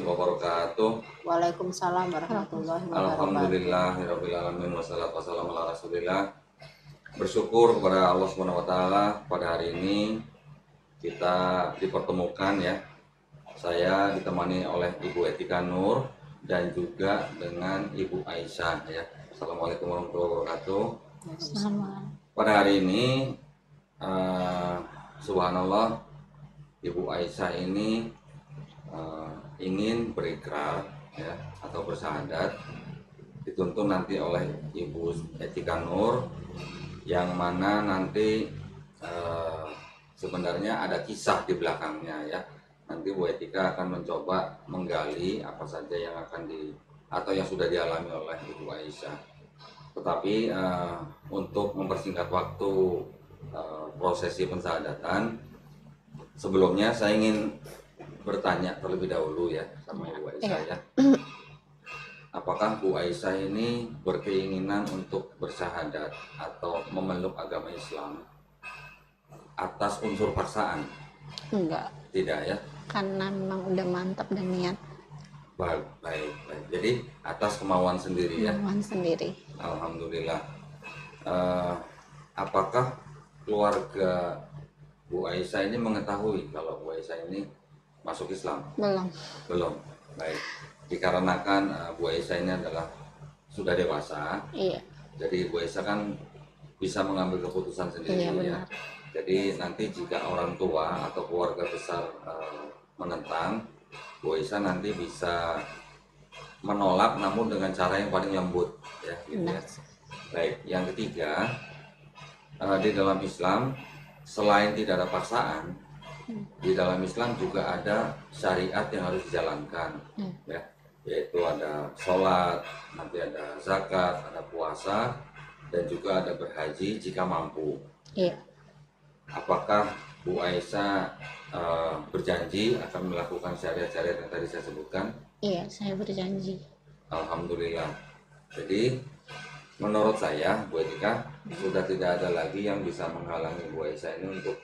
wabarakatuh. Waalaikumsalam warahmatullahi wabarakatuh. Alhamdulillahirabbil alamin wassalatu wassalamu ala Rasulillah. Bersyukur kepada Allah Subhanahu wa taala pada hari ini kita dipertemukan ya. Saya ditemani oleh Ibu Etika Nur dan juga dengan Ibu Aisyah ya. Assalamualaikum warahmatullahi wabarakatuh. Pada hari ini subhanallah, Ibu Aisyah ini ingin berikrar ya, atau bersyahadat, dituntun nanti oleh Ibu Etika Nur, yang mana nanti sebenarnya ada kisah di belakangnya ya. Nanti Bu Etika akan mencoba menggali apa saja yang akan atau yang sudah dialami oleh Ibu Aisyah. Tetapi untuk mempersingkat waktu prosesi pensyahadatan, sebelumnya saya ingin bertanya terlebih dahulu ya sama Ibu Aisyah ya. Apakah Bu Aisyah ini berkeinginan untuk bersyahadat atau memeluk agama Islam atas unsur paksaan? Enggak. Tidak ya? Karena memang udah mantap dan niat. Baik. Jadi atas kemauan sendiri ya? Kemauan sendiri. Alhamdulillah. Apakah keluarga Bu Aisyah ini mengetahui kalau Bu Aisyah ini masuk Islam? Belum. Baik. Dikarenakan Bu Aisyah ini adalah sudah dewasa. Iya. Jadi Bu Aisyah kan bisa mengambil keputusan sendiri. Iya, ya. Jadi nanti jika orang tua atau keluarga besar menentang, Bu Aisyah nanti bisa menolak namun dengan cara yang paling lembut ya, gitu ya. Baik, yang ketiga, di dalam Islam selain tidak ada paksaan, di dalam Islam juga ada syariat yang harus dijalankan ya, yaitu ada sholat, nanti ada zakat, ada puasa, dan juga ada berhaji jika mampu. Iya. Apakah Bu Aisyah berjanji akan melakukan syariat-syariat yang tadi saya sebutkan? Iya, saya berjanji. Alhamdulillah. Jadi menurut saya Bu Etika sudah tidak ada lagi yang bisa menghalangi Bu Aisyah ini untuk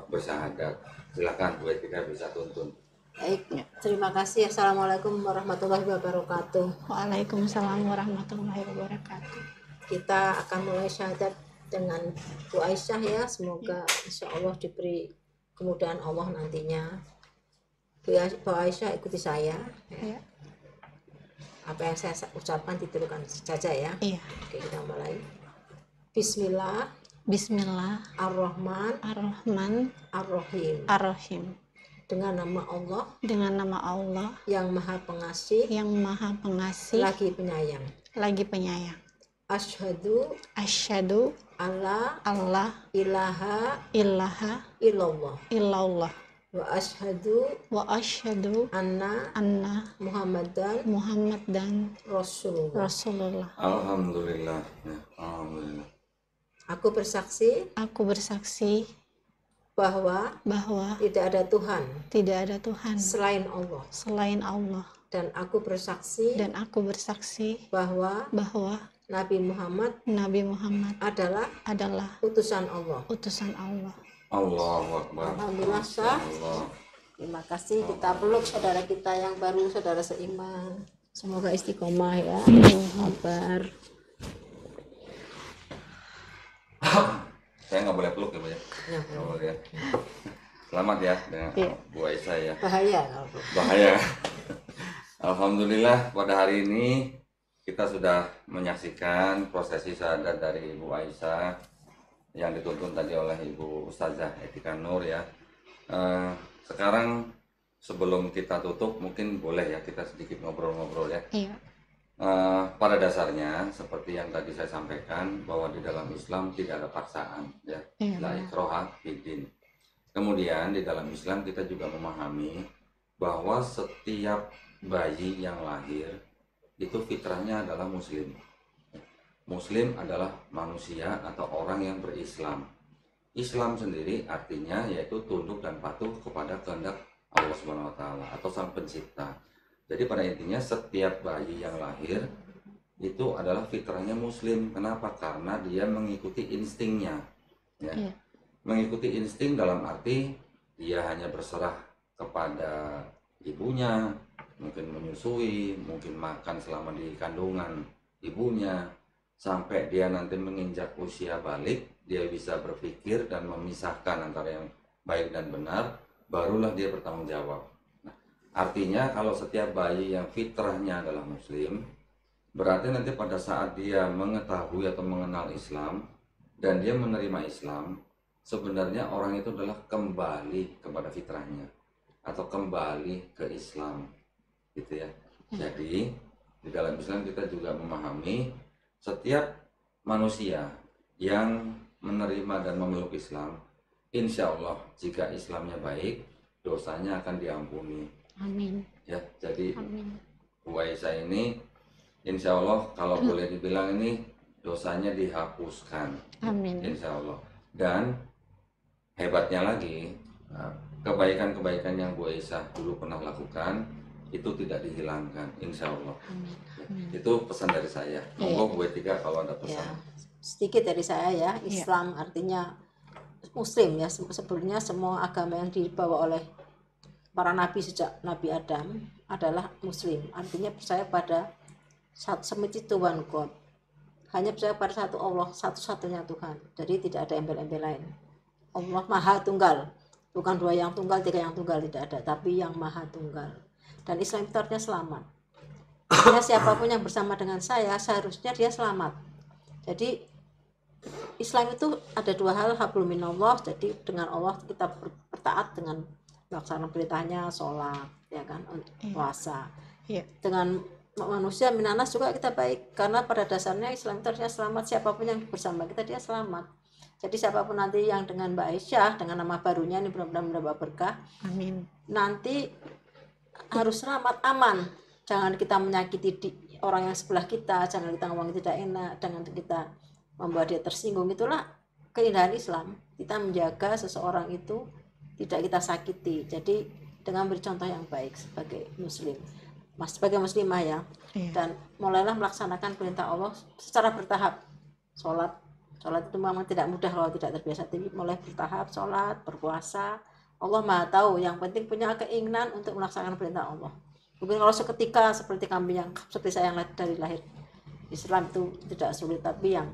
bersyahadat. Silakan Bu Etika bisa tuntun. Baik, terima kasih. Assalamualaikum warahmatullahi wabarakatuh. Waalaikumsalam warahmatullahi wabarakatuh. Kita akan mulai syahadat dengan Bu Aisyah ya. Semoga insya Allah diberi kemudahan Allah nantinya. Bu Aisyah ikuti saya ya. Apa yang saya ucapkan ditirukan saja ya. Iya. Oke, kita mulai. Bismillah. Bismillahirrahmanirrahim. Ar-Rahim. Dengan nama Allah. Dengan nama Allah. Yang Maha Pengasih. Yang Maha Pengasih. Lagi Penyayang. Lagi Penyayang. Asyhadu Allah ilaha illallah wa asyhadu anna Muhammadan Rasulullah. Alhamdulillah. Ya, alhamdulillah. Aku bersaksi bahwa tidak ada Tuhan selain Allah. Dan aku bersaksi bahwa Nabi Muhammad adalah utusan Allah. Allahu Akbar. Alhamdulillah sah. Terima kasih. Kita peluk saudara kita yang baru, saudara seiman. Semoga istiqomah ya. Sabar. Saya nggak boleh peluk ya Bu ya? Nggak boleh ya. Selamat ya dengan Bu Aisyah ya. Bahaya. Alhamdulillah pada hari ini kita sudah menyaksikan prosesi syahadat dari Ibu Aisyah yang dituntun tadi oleh Ibu Ustazah Etika Nur ya. Sekarang sebelum kita tutup mungkin boleh ya kita sedikit ngobrol-ngobrol ya. Iya. Pada dasarnya seperti yang tadi saya sampaikan bahwa di dalam Islam tidak ada paksaan ya. La ikraha fiddin. Kemudian di dalam Islam kita juga memahami bahwa setiap bayi yang lahir itu fitrahnya adalah muslim. Muslim adalah manusia atau orang yang berislam. Islam sendiri artinya yaitu tunduk dan patuh kepada kehendak Allah Subhanahu wa taala atau Sang Pencipta. Jadi pada intinya setiap bayi yang lahir itu adalah fitrahnya muslim. Kenapa? Karena dia mengikuti instingnya. Ya. Mengikuti insting dalam arti dia hanya berserah kepada ibunya, mungkin menyusui, mungkin makan selama di kandungan ibunya, sampai dia nanti menginjak usia balik, dia bisa berpikir dan memisahkan antara yang baik dan benar, barulah dia bertanggung jawab. Nah, artinya kalau setiap bayi yang fitrahnya adalah muslim, berarti nanti pada saat dia mengetahui atau mengenal Islam dan dia menerima Islam, sebenarnya orang itu adalah kembali kepada fitrahnya atau kembali ke Islam, gitu ya. Jadi di dalam Islam kita juga memahami setiap manusia yang menerima dan memeluk Islam, insya Allah jika Islamnya baik, dosanya akan diampuni. Amin. Ya, jadi Amin. Bu Aisyah ini insya Allah kalau boleh dibilang ini dosanya dihapuskan. Amin. Insya Allah. Dan hebatnya lagi, kebaikan-kebaikan yang Bu Aisyah dulu pernah lakukan itu tidak dihilangkan, insya Allah. Amin. Itu pesan dari saya. Monggo Bu Etika kalau ada pesan. Ya, sedikit dari saya ya. Islam artinya muslim ya. Sebenarnya semua agama yang dibawa oleh para nabi sejak Nabi Adam adalah muslim. Artinya percaya pada satu one God. Hanya percaya pada satu Allah, satu-satunya Tuhan. Jadi tidak ada embel-embel lain. Allah Maha Tunggal. Bukan dua yang tunggal, tiga yang tunggal, tidak ada, tapi yang Maha Tunggal. Dan Islam itu artinya selamat. Artinya siapapun yang bersama dengan saya seharusnya dia selamat. Jadi Islam itu ada dua hal, hablum minallah, jadi dengan Allah kita bertaat dengan melaksanakan perintahnya, sholat, ya kan, puasa. Dengan manusia minanas juga kita baik, karena pada dasarnya Islam itu artinya selamat, siapapun yang bersama kita dia selamat. Jadi siapapun nanti yang dengan Mbak Aisyah dengan nama barunya ini benar-benar mendapat berkah. Amin. Nanti harus selamat, aman. Jangan kita menyakiti orang yang sebelah kita, jangan kita ngomong tidak enak, jangan kita membuat dia tersinggung. Itulah keindahan Islam. Kita menjaga seseorang itu tidak kita sakiti. Jadi dengan beri contoh yang baik sebagai muslim, sebagai muslimah ya. Dan mulailah melaksanakan perintah Allah secara bertahap. Sholat itu memang tidak mudah kalau tidak terbiasa, tapi mulai bertahap, sholat, berpuasa. Allah Maha tahu, yang penting punya keinginan untuk melaksanakan perintah Allah. Mungkin kalau seketika seperti kami yang seperti saya yang dari lahir Islam itu tidak sulit, tapi yang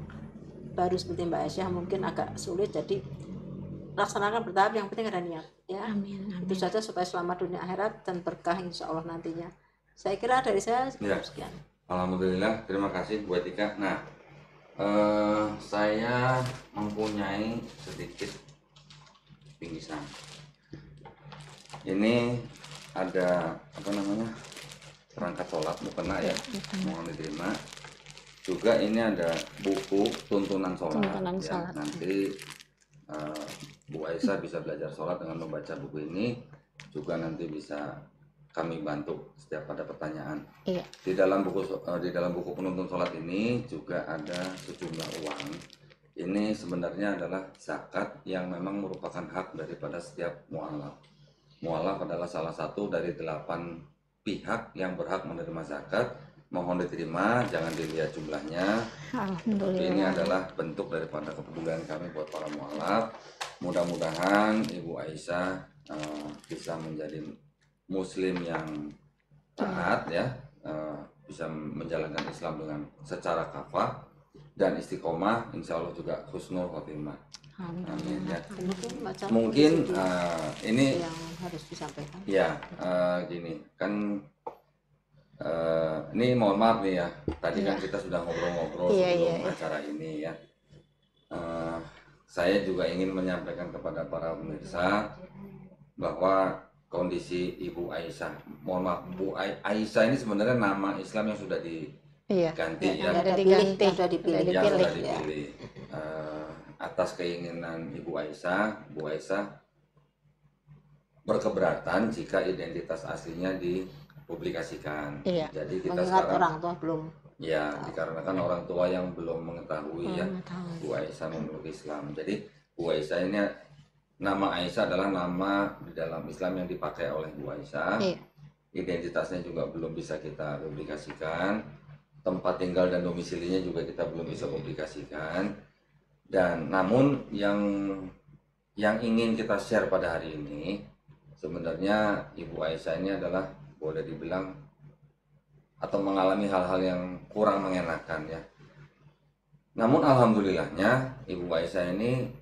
baru seperti Mbak Aisyah mungkin agak sulit. Jadi laksanakan bertahap, yang penting ada niat ya. Amin. Itu saja supaya selamat dunia akhirat dan berkah insya Allah nantinya. Saya kira dari saya sekian. Alhamdulillah, terima kasih Bu Etika. Nah, saya mempunyai sedikit pingsan. Ini ada perangkat sholat mukena ya, mohon diterima. Juga ini ada buku tuntunan sholat. Ya. Nanti Bu Aisyah bisa belajar sholat dengan membaca buku ini. Juga nanti bisa kami bantu setiap ada pertanyaan. Di dalam buku penuntun sholat ini juga ada sejumlah uang. Ini sebenarnya adalah zakat yang memang merupakan hak daripada setiap mualaf. Mualaf adalah salah satu dari 8 pihak yang berhak menerima zakat. Mohon diterima, jangan dilihat jumlahnya. Tapi ini adalah bentuk daripada kepedulian kami buat para mualaf. Mudah-mudahan Ibu Aisyah bisa menjadi muslim yang taat ya, bisa menjalankan Islam dengan secara kafah dan istiqomah, insya Allah juga husnul khotimah. Amin ya. Mungkin ini yang harus disampaikan. Ya, gini kan, ini mohon maaf nih ya, tadi kan kita sudah ngobrol-ngobrol sebelum acara ini ya. Saya juga ingin menyampaikan kepada para pemirsa bahwa kondisi Ibu Aisyah, mohon maaf, Bu Aisyah ini sebenarnya nama Islam yang sudah diganti ya, sudah dipilih. Atas keinginan Ibu Aisyah, Bu Aisyah berkeberatan jika identitas aslinya dipublikasikan. Jadi kita sekarang orang tua belum. Ya, dikarenakan orang tua yang belum mengetahui ya Bu Aisyah memeluk Islam. Jadi Bu Aisyah ini, nama Aisyah adalah nama di dalam Islam yang dipakai oleh Bu Aisyah. Identitasnya juga belum bisa kita publikasikan. Tempat tinggal dan domisilinya juga kita belum bisa publikasikan. Dan namun yang ingin kita share pada hari ini, sebenarnya Ibu Aisyah ini adalah boleh dibilang atau mengalami hal-hal yang kurang mengenakan ya. Namun alhamdulillahnya Ibu Aisyah ini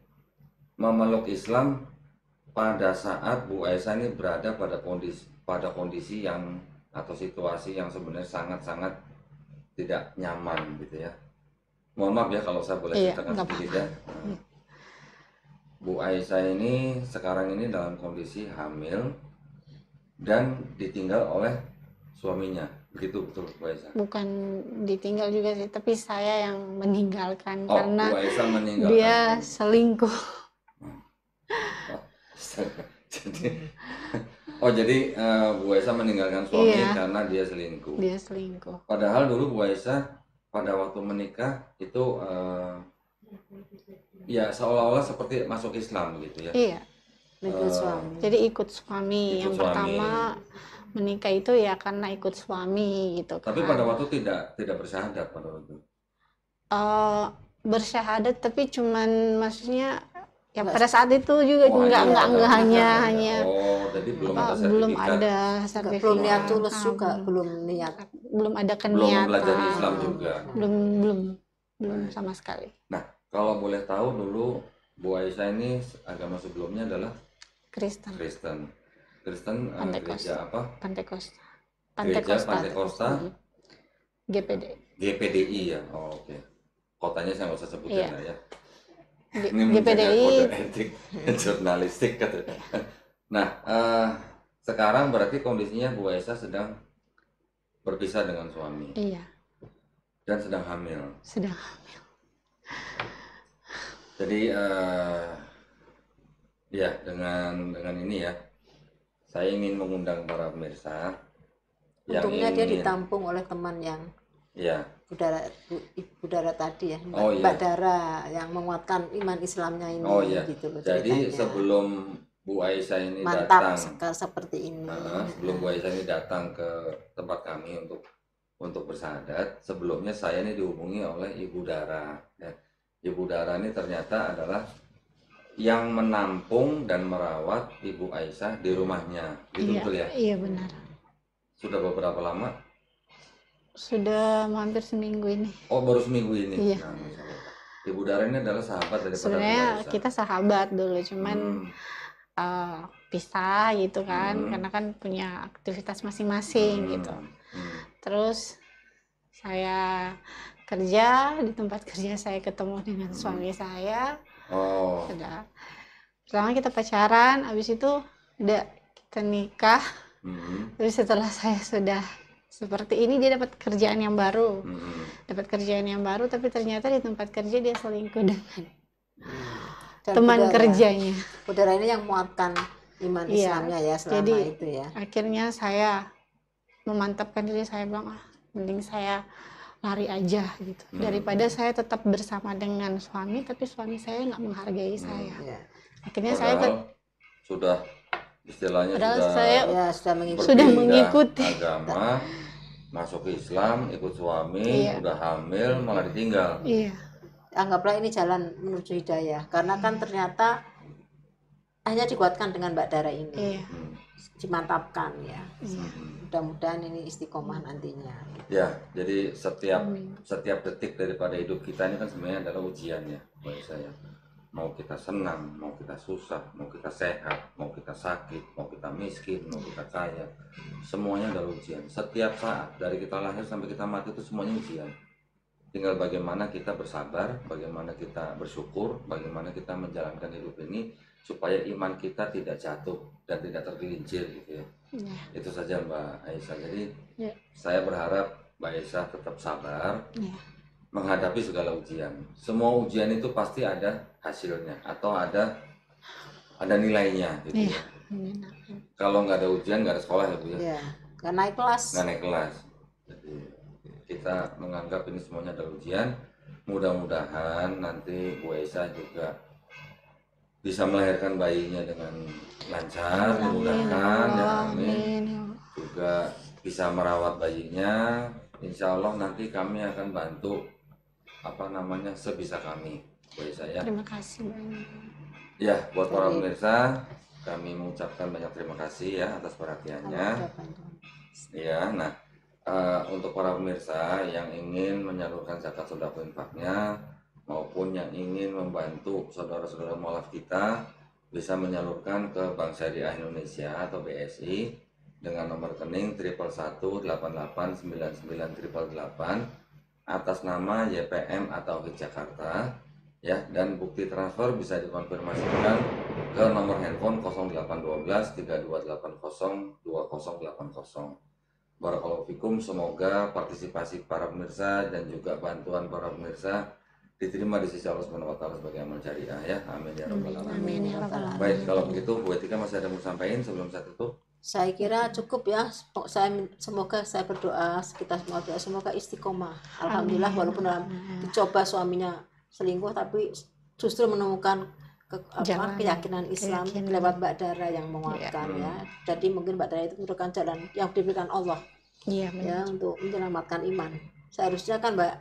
memeluk Islam pada saat Bu Aisyah ini berada pada kondisi yang atau situasi yang sebenarnya sangat-sangat tidak nyaman gitu ya. Mohon maaf ya kalau saya boleh ceritakan sedikit ya. Bu Aisyah ini sekarang ini dalam kondisi hamil dan ditinggal oleh suaminya. Begitu betul Bu Aisyah? Bukan ditinggal juga sih, tapi saya yang meninggalkan karena Bu Aisyah meninggalkan. dia selingkuh. Jadi Bu Aisyah meninggalkan suami karena dia selingkuh. Dia selingkuh. Padahal dulu Bu Aisyah pada waktu menikah itu ya seolah-olah seperti masuk Islam gitu ya. Iya. Ikut suami. Jadi ikut suami. Yang pertama menikah itu ya karena ikut suami gitu kan. Tapi pada waktu tidak bersyahadat pada waktu. Bersyahadat tapi cuman maksudnya ya pada saat itu juga enggak hanya jadi belum ada sertifikat. Belum niat tulus juga, belum ada keniatan. Belum belajar Islam juga. Belum sama sekali. Nah, kalau boleh tahu dulu Bu Aisyah ini agama sebelumnya adalah Kristen. Gereja apa? Pantekosta. GPDI ya. Oh, oke. Kotanya saya nggak usah sebutin lah ya. Ini GPDI kode etik jurnalistik katanya. Nah, sekarang berarti kondisinya Bu Aisyah sedang berpisah dengan suami. Iya. Dan sedang hamil. Jadi ya dengan ini ya, saya ingin mengundang para pemirsa. Untungnya dia ditampung oleh teman yang Budara tadi ya, Mbak Dara yang menguatkan iman Islamnya ini gitu loh. Jadi sebelum Bu Aisyah ini datang seperti ini. Sebelum Bu Aisyah ini datang ke tempat kami untuk bersyahadat, sebelumnya saya ini dihubungi oleh Ibu Dara. Ya. Ibu Dara ini ternyata adalah yang menampung dan merawat Ibu Aisyah di rumahnya, gitu betul ya? Iya benar. Sudah beberapa lama? Sudah hampir seminggu ini. Oh, baru seminggu ini? Iya. Nah, Ibu Dara ini adalah sahabat daripada sebenarnya Bu Aisyah. Kita sahabat dulu, cuman pisah gitu kan, karena kan punya aktivitas masing-masing gitu. Terus saya kerja di tempat kerja, saya ketemu dengan suami saya. Sudah pertama kita pacaran, habis itu udah kita nikah. Tapi setelah saya sudah seperti ini, dia dapat kerjaan yang baru. Tapi ternyata di tempat kerja dia selingkuh dengan teman kerjanya. Saudara ini yang menguatkan iman Islamnya ya selama jadi, itu ya. Akhirnya saya memantapkan diri, saya bilang mending saya lari aja gitu, daripada saya tetap bersama dengan suami tapi suami saya nggak menghargai saya. Akhirnya saya sudah istilahnya sudah mengikuti agama, masuk Islam, ikut suami, udah hamil malah ditinggal. Anggaplah ini jalan menuju hidayah, karena kan ternyata hanya dikuatkan dengan Mbak Dara ini. Dimantapkan ya. Mudah-mudahan ini istiqomah nantinya. Ya, jadi setiap detik daripada hidup kita ini kan sebenarnya adalah ujian ya bagi saya. Mau kita senang, mau kita susah, mau kita sehat, mau kita sakit, mau kita miskin, mau kita kaya, semuanya adalah ujian. Setiap saat dari kita lahir sampai kita mati itu semuanya ujian. Tinggal bagaimana kita bersabar, bagaimana kita bersyukur, bagaimana kita menjalankan hidup ini supaya iman kita tidak jatuh dan tidak tergelincir gitu ya. Itu saja Mbak Aisyah. Jadi saya berharap Mbak Aisyah tetap sabar menghadapi segala ujian. Semua ujian itu pasti ada hasilnya atau ada nilainya gitu ya. Kalau nggak ada ujian nggak ada sekolah ya Bu ya. Nggak naik kelas. Nggak naik kelas. Jadi kita menganggap ini semuanya adalah ujian. Mudah-mudahan nanti Bu Aisyah juga bisa melahirkan bayinya dengan lancar, dimudahkan ya, amin. Juga bisa merawat bayinya. Insya Allah nanti kami akan bantu sebisa kami. Bu Aisyah ya. Terima kasih banyak. Ya, buat para pemirsa, kami mengucapkan banyak terima kasih ya atas perhatiannya. Ya, nah untuk para pemirsa yang ingin menyalurkan zakat sedekah infaknya maupun yang ingin membantu saudara-saudara mualaf kita bisa menyalurkan ke Bank Syariah Indonesia atau BSI dengan nomor rekening 111889988 atas nama YPM atau HIT Jakarta ya, dan bukti transfer bisa dikonfirmasikan ke nomor handphone 0812 3280 2080. Barakallahu fikum, semoga partisipasi para pemirsa dan juga bantuan para pemirsa diterima di sisi Allah Subhanahu wa taala sebagai amal jariah ya. Amin ya rabbal alamin. Baik, kalau begitu Bu Etika masih ada yang mau sampaikan sebelum saya tutup? Saya kira cukup ya. Semoga saya berdoa, kita semua berdoa semoga istiqomah. Alhamdulillah walaupun dalam dicoba suaminya selingkuh tapi justru menemukan keyakinan Islam lewat Mbak Dara yang menguatkan ya. Jadi mungkin Mbak Dara itu merupakan jalan yang diberikan Allah ya untuk menyelamatkan iman. Seharusnya kan Mbak,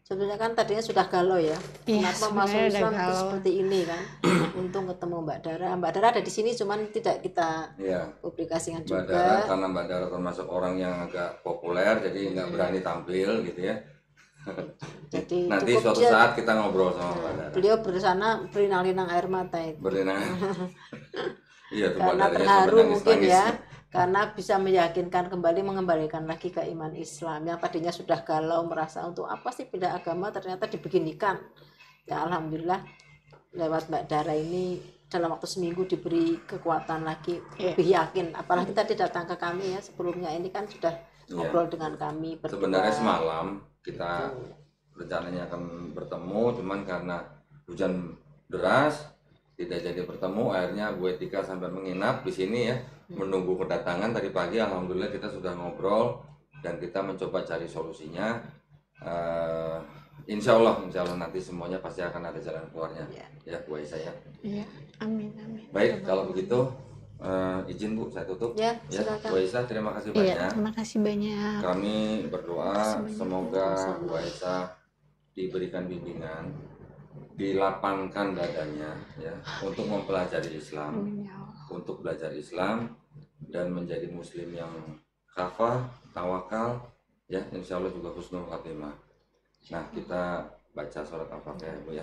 sebenarnya kan tadinya sudah galau ya. Kenapa masuk Islam itu seperti ini kan? Untung ketemu Mbak Dara. Mbak Dara ada di sini cuman tidak kita publikasikan Mbak juga. Dara, karena Mbak Dara termasuk orang yang agak populer jadi nggak berani tampil gitu ya. Jadi nanti suatu saat kita ngobrol sama Mbak Dara. Beliau bersana berinang-inang air mata itu. Berinang. Iya tuh, karena terharu mungkin ya, karena bisa meyakinkan kembali, mengembalikan lagi ke iman Islam yang tadinya sudah galau merasa untuk apa sih pindah agama, ternyata dibeginikan. Ya alhamdulillah lewat Mbak Dara ini dalam waktu seminggu diberi kekuatan lagi, lebih yakin. Apalagi tadi datang ke kami ya, sebelumnya ini kan sudah ngobrol dengan kami berdua. Sebenarnya semalam kita rencananya akan bertemu, cuman karena hujan deras tidak jadi bertemu. Akhirnya Bu Etika sampai menginap di sini ya, menunggu kedatangan tadi pagi. Alhamdulillah kita sudah ngobrol dan kita mencoba cari solusinya. Insya Allah nanti semuanya pasti akan ada jalan keluarnya ya Bu Aisyah ya. Iya, amin amin. Baik, kalau begitu izin Bu saya tutup ya. Bu Aisyah terima kasih banyak. Iya, terima kasih banyak. Kami berdoa semoga Bu Aisyah diberikan bimbingan, dilapangkan dadanya ya untuk mempelajari Islam, untuk belajar Islam dan menjadi muslim yang kafah, tawakal ya, insya Allah juga husnul khatimah. Nah, kita baca surat Al-Fatihah Bu ya.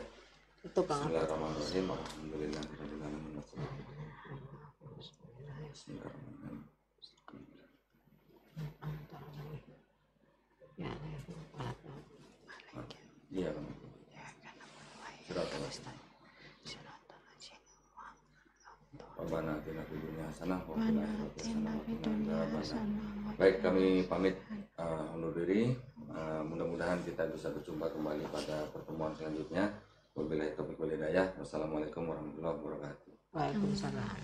Bismillahirrahmanirrahim. Alhamdulillahirrahmanirrahim. Iya, surat Al-Fatihah. Rabbana atina fid dunya hasanah wa fil akhirati hasanah wa qina adzabannar. Baik, kami pamit undur diri. Mudah-mudahan kita bisa berjumpa kembali pada pertemuan selanjutnya. Wabillahi taufiq wal hidayah. Wassalamualaikum warahmatullahi wabarakatuh. Waalaikumsalam.